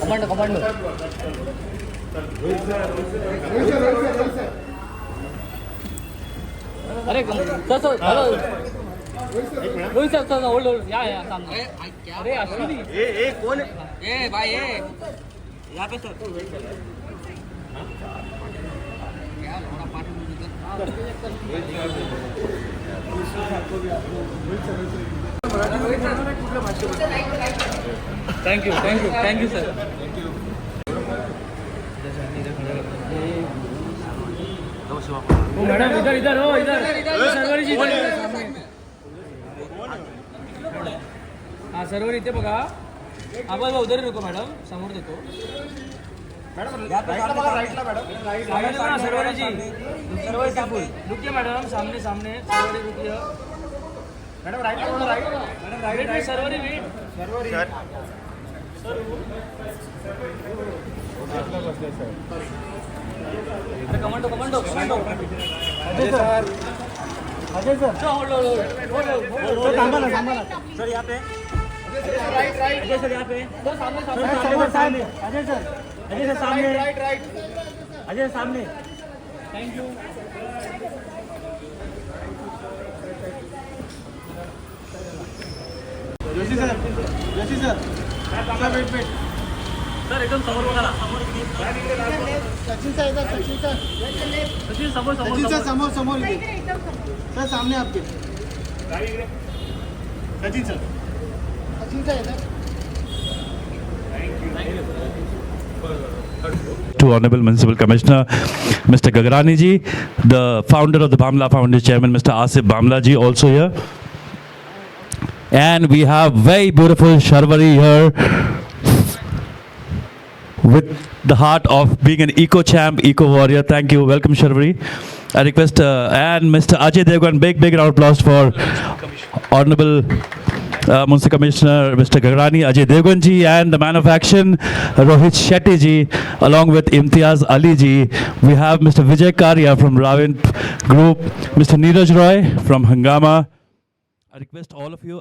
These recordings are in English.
Commando commando अरे sir sir hello Rohit sir sir hold hold या सामने अरे अश्विनी ए कौन है? ए भाई ए यहाँ पे सर क्या लोड़ा पार्टी में थैंक यू सर ओ मैडम इधर इधर हो इधर सर्वरी जी इधर हाँ सर्वर इथे बघा हा बघा उधर रुको मॅडम समोर देतो मॅडम सर्वरी जी सर्वरी साबुल रुकिए मैडम सामने सामने सर्वरी रुकिए मैडम राइट में सर्वरी wait commando commando commando Ajay sir hold थांबा ना सर यहाँ पे राइट अजय सर यहाँ पे सामने अजय सर सामने राइट अजय सामने thank you Joshi sir wait sir एकदम समोर बघा ना समोर सचिन सर समोर सर सामने आपके Sachin sir to Honorable Municipal Commissioner Mr. Gagrani ji, the founder of the Bamla Foundation, Chairman Mr. Asif Bamla ji also here. And we have very beautiful Sharvari here with the heart of being an eco champ, eco warrior. Thank you. Welcome Sharvari. I request and Mr. Ajay Devgan, big round of applause for Honorable Municipal Commissioner Mr. Gagrani, Ajay Devgan ji, and the man of action Rohit Shetty ji, along with Imtiaz Ali ji. We have Mr. Vijay Karya from Ravin Group, Mr. Neeraj Roy from Hangama. I request all of you,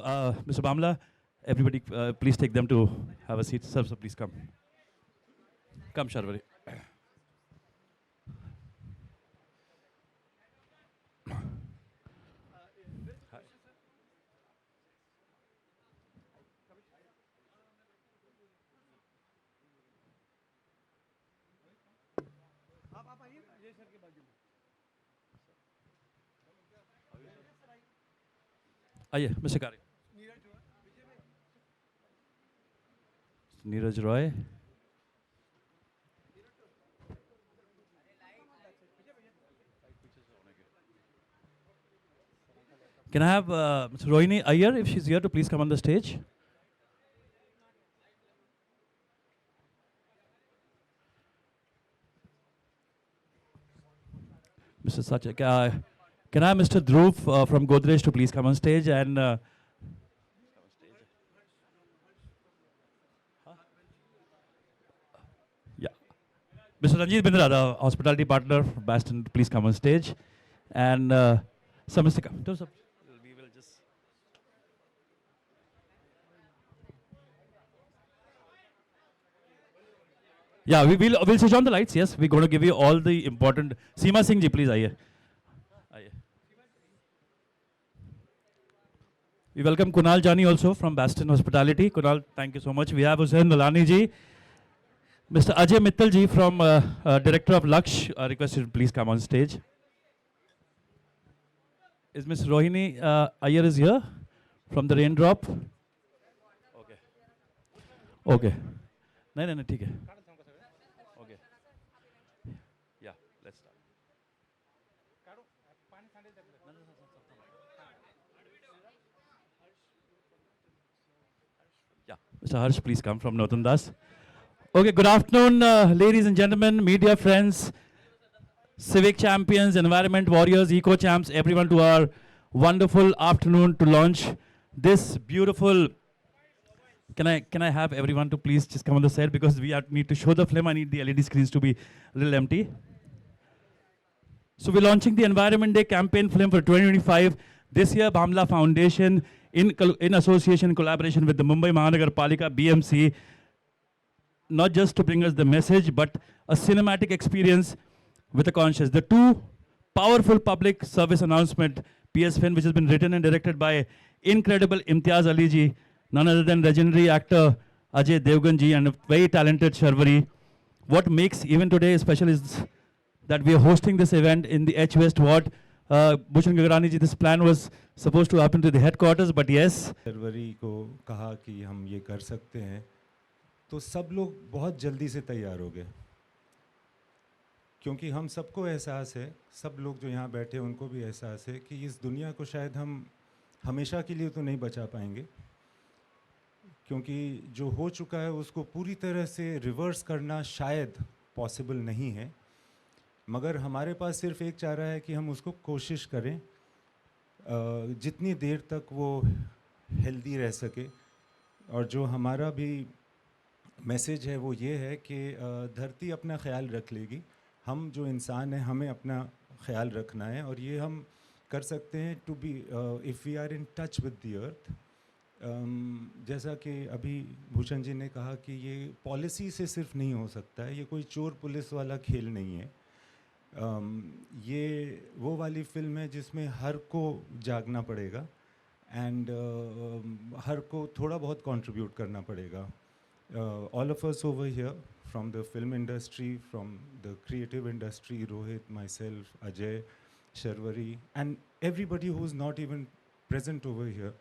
Mr. Bamla, everybody, please take them to have a seat. Sir, so please come. Come, Sharvari. आइए mister कार्य Neeraj Roy Can I have Mr. Rohini Iyer, if she's here, to please come on the stage? Mr. Satya, can I have Mr. Dhruv from Godrej to please come on stage and yeah, Mr. Ranjit Bindra, the hospitality partner from Baston, please come on stage, and so Mr. We will just. Yeah, we'll switch on the lights. Yes, we're going to give you all the important. Seema Singh ji, please, aye. We welcome Kunal Jani also from Baston Hospitality. Kunal, thank you so much. We have Hussain Nalani ji, Mr. Ajay Mittal ji from Director of Laksh. I request you to please come on stage. Is Ms. Rohini Iyer is here from the Raindrop? Okay. Okay. No, ठीक है. Okay. Yeah, let's start. Yeah, Mr. Harsh, please come from Northern Das. Okay, good afternoon, ladies and gentlemen, media friends, civic champions, environment warriors, eco champs, everyone, to our wonderful afternoon to launch this beautiful. Can I have everyone to please just come on the set, because we need to show the film. I need the LED screens to be a little empty. So we're launching the Environment Day campaign film for 2025. This year, Bamla Foundation, in association, collaboration with the Mumbai Mahanagar Palika, BMC, not just to bring us the message, but a cinematic experience with a conscience. The two powerful public service announcement, PS Fin, which has been written and directed by incredible Imtiaz Ali ji, none other than legendary actor Ajay Devgan ji and a very talented Sharvari. What makes even today special is that we are hosting this event in the H West Ward. Bhushan Gagrani ji, this plan was supposed to happen to the headquarters, but yes. फरवरी को कहा कि हम ये कर सकते हैं, तो सब लोग बहुत जल्दी से तैयार हो गए, क्योंकि हम सबको एहसास है, सब लोग जो यहाँ बैठे उनको भी एहसास है कि इस दुनिया को शायद हम हमेशा के लिए तो नहीं बचा पाएंगे, क्योंकि जो हो चुका है उसको पूरी तरह से रिवर्स करना शायद पॉसिबल नहीं है, मगर हमारे पास सिर्फ एक चारा है कि हम उसको कोशिश करें जितनी देर तक वो हेल्दी रह सके। और जो हमारा भी मैसेज है वो ये है कि धरती अपना ख्याल रख लेगी, हम जो इंसान हैं हमें अपना ख्याल रखना है, और ये हम कर सकते हैं to be if we are in touch with the earth. जैसा कि अभी भूषण जी ने कहा कि ये पॉलिसी से सिर्फ नहीं हो सकता है, ये कोई चोर पुलिस वाला खेल नहीं है। ये वो वाली फिल्म है जिसमें हर को जागना पड़ेगा एंड हर को थोड़ा बहुत कंट्रीब्यूट करना पड़ेगा। All of us over here from the film industry, from the creative industry, Rohit, myself, Ajay, Sharvari, and everybody who's not even present over here.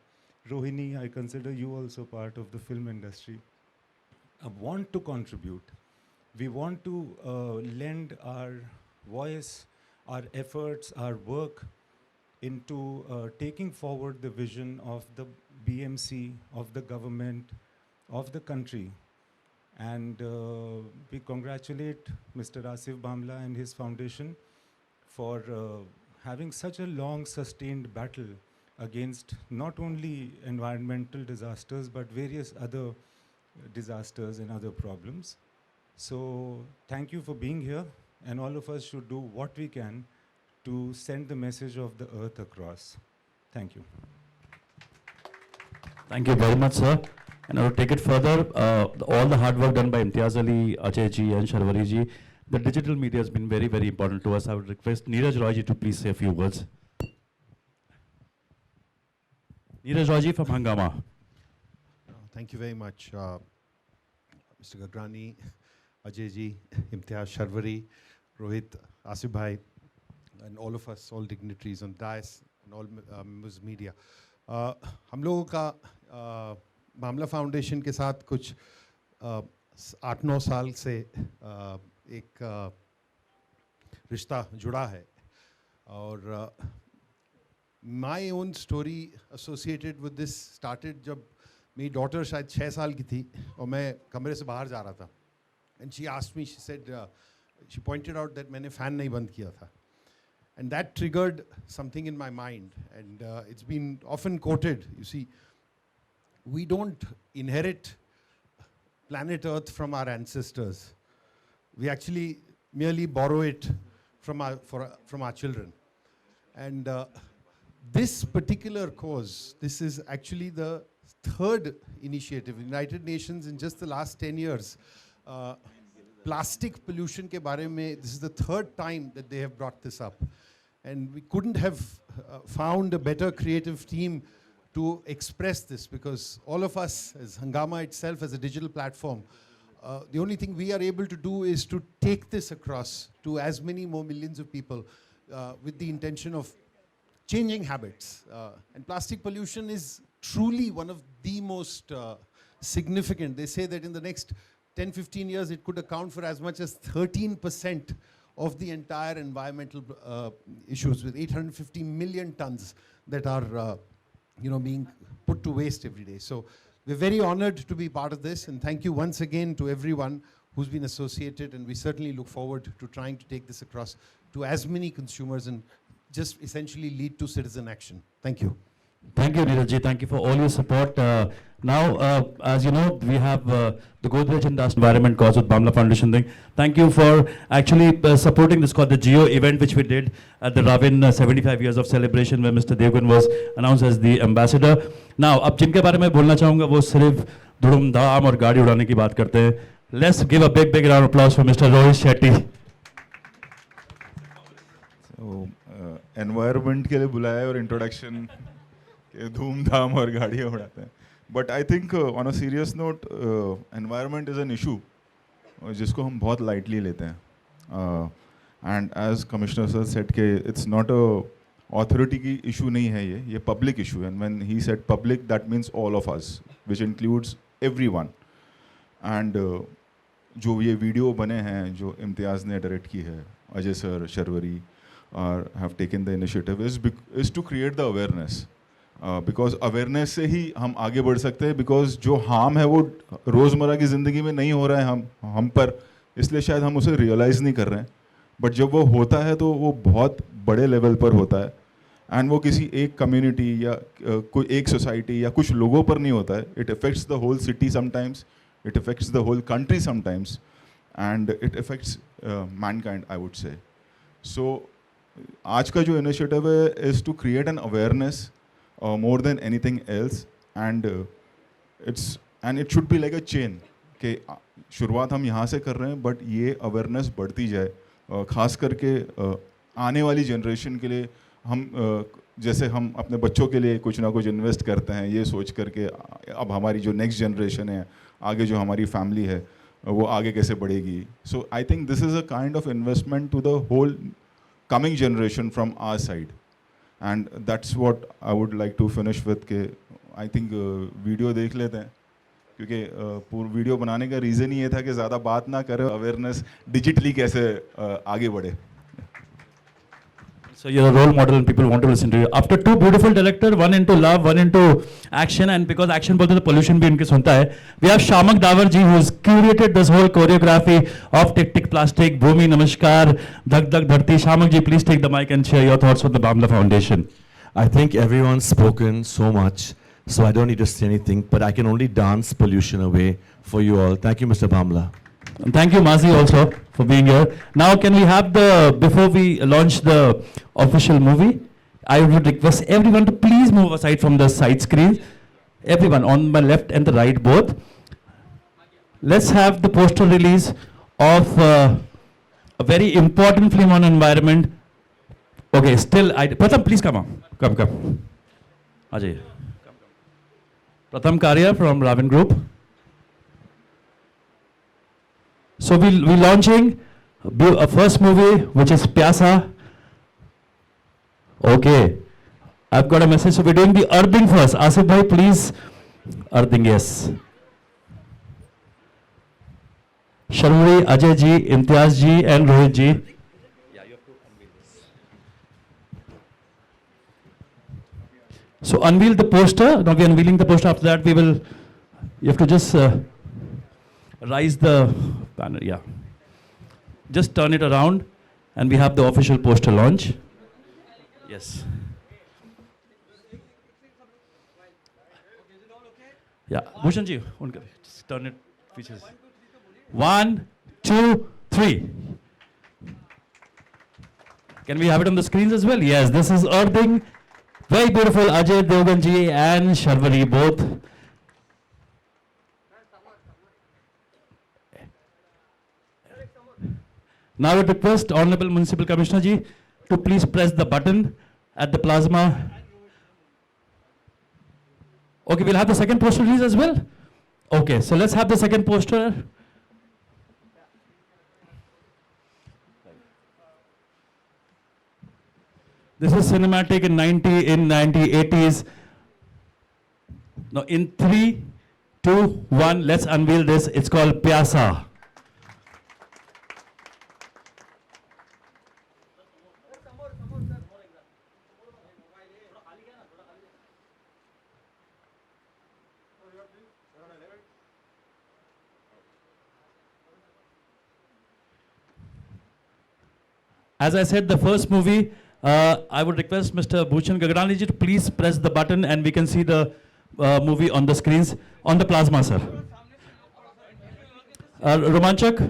Rohini, I consider you also part of the film industry. Want to contribute. We want to lend our voice, our efforts, our work into taking forward the vision of the BMC, of the government, of the country. And we congratulate Mr. Asif Bhamla and his foundation for having such a long sustained battle against not only environmental disasters but various other disasters and other problems. So thank you for being here, and all of us should do what we can to send the message of the earth across. Thank you. Thank you very much, sir. And I will take it further. All the hard work done by Imtiaz Ali, Ajay ji and Sharvari ji, the digital media has been very, very important to us. I would request Neeraj Roy ji to please say a few words. Neeraj Roy ji from Hangama. Thank you very much, Mr. Gagrani, Ajay ji, Imtiaz, Sharvari, Rohit, Asif bhai, and all of us, all dignitaries on dais and all members of media. हम लोगों का बामला foundation के साथ कुछ 8-9 साल से एक रिश्ता जुड़ा है, और my own story associated with this started जब मेरी डॉटर शायद 6 साल की थी और मैं कमरे से बाहर जा रहा था, and she asked me, she said, she pointed out that मैंने फ़ैन नहीं बंद किया था, and that triggered something in my mind, and it's been often quoted. You see, we don't inherit planet Earth from our ancestors. We actually merely borrow it from our children. And this particular cause, this is actually the third initiative. United Nations in just the last 10 years, plastic pollution ke bare mein, this is the third time that they have brought this up. And we couldn't have found a better creative team to express this, because all of us, as Hangama itself, as a digital platform, the only thing we are able to do is to take this across to as many more millions of people with the intention of changing habits. And plastic pollution is truly one of the most significant. They say that in the next 10-15 years, it could account for as much as 13% of the entire environmental issues, with 850 million tons that are being put to waste every day. So we're very honored to be part of this, and thank you once again to everyone who's been associated, and we certainly look forward to trying to take this across to as many consumers and just essentially lead to citizen action. Thank you. Thank you, Neeraj ji. Thank you for all your support. Now, as you know, we have the Godrej Industry Environment cause with Bamla Foundation thing. Thank you for actually supporting this called the Geo event, which we did at the Ravin 75 years of celebration, where Mr. Devgan was announced as the ambassador. Now, अब जिनके बारे में बोलना चाहूँगा वो सिर्फ धुड़ुम धाम और गाड़ी उड़ाने की बात करते हैं. Let's give a big, big round of applause for Mr. Rohit Shetty. Environment के लिए बुलाया है और इंट्रोडक्शन के धूमधाम और गाड़ियाँ उड़ाते हैं. But I think on a serious note environment is an issue जिसको हम बहुत लाइटली लेते हैं. And as commissioner sir said के इट्स नॉट अ ऑथोरिटी की इशू नहीं है, ये पब्लिक इशू है. And when he said public that means all of us which includes everyone. And जो ये वीडियो बने हैं जो इम्तियाज़ ने डायरेक्ट की है, Ajay sir, Sharvari have taken the initiative is to create the awareness, because awareness से ही हम आगे बढ़ सकते हैं. because जो harm है वो रोज़मर्रा की ज़िंदगी में नहीं हो रहा है हम पर, इसलिए शायद हम उसे रियलाइज़ नहीं कर रहे हैं. बट जब वो होता है तो वो बहुत बड़े लेवल पर होता है. एंड वो किसी एक कम्युनिटी या कोई एक सोसाइटी या कुछ लोगों पर नहीं होता है. It affects the whole city sometimes, it affects the whole country sometimes, and it affects mankind, I would say. So आज का जो इनिशिएटिव है is to create an awareness more than anything else. And it should be like a chain कि शुरुआत हम यहाँ से कर रहे हैं बट ये अवेयरनेस बढ़ती जाए. ख़ास करके आने वाली जनरेशन के लिए हम जैसे हम अपने बच्चों के लिए कुछ ना कुछ इन्वेस्ट करते हैं ये सोच करके अब हमारी जो नेक्स्ट जनरेशन है, आगे जो हमारी फैमिली है वो आगे कैसे बढ़ेगी. So I think this is a kind of investment to the whole coming generation from our side, and that's what I would like to finish with. के I think वीडियो देख लेते हैं क्योंकि पूरा वीडियो बनाने का रीज़न ही ये था कि ज़्यादा बात ना करें, अवेयरनेस डिजिटली कैसे आगे बढ़े. So you're a role model and people want to listen to you. After two beautiful directors, one into love, one into action, and because action bolte to pollution bhi unke sunta hai, we have Shamak Davar ji who has curated this whole choreography of Tick Tick Plastic, Bhumi Namaskar, Dhak Dhak Dharti. Shamak ji, please take the mic and share your thoughts with the Bamla Foundation. I think everyone's spoken so much, so I don't need to say anything, but I can only dance pollution away for you all. Thank you, Mr. Bamla. And thank you, Mazi, also for being here. Now, can we have before we launch the official movie, I would request everyone to please move aside from the side screens. Everyone on my left and the right both. Let's have the poster release of a very important film on environment. Okay, still, Pratham, please come on. Come. Ajay. Pratham Karya from Raven Group. So we're launching a first movie which is Pyasa. Okay, I've got a message. So we're doing the earthing first. Asif bhai, please. Earthing, yes. Sharmuri, Ajay ji, Imtiaz ji and Rohit ji. So unveil the poster. Now we're unveiling the poster. After that you have to just rise the banner, yeah. Just turn it around and we have the official poster launch. Yes. Yeah, Bhushan ji, just turn it features. 1, 2, 3. Can we have it on the screens as well? Yes, this is Earthing. Very beautiful, Ajay Devgan ji and Sharvari both. Now I would request Honorable Municipal Commissioner ji to please press the button at the plasma. Okay, we'll have the second poster release as well. Okay, so let's have the second poster. This is cinematic in 1980s. Now in 3, 2, 1, let's unveil this. It's called Pyasa. As I said, the first movie, I would request Mr. Bhushan Gagrani ji to please press the button and we can see the movie on the screens, on the plasma, sir. Romanchak?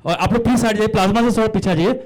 आप लोग please side जाइए, plasma से थोड़ा पीछे आ जाइए.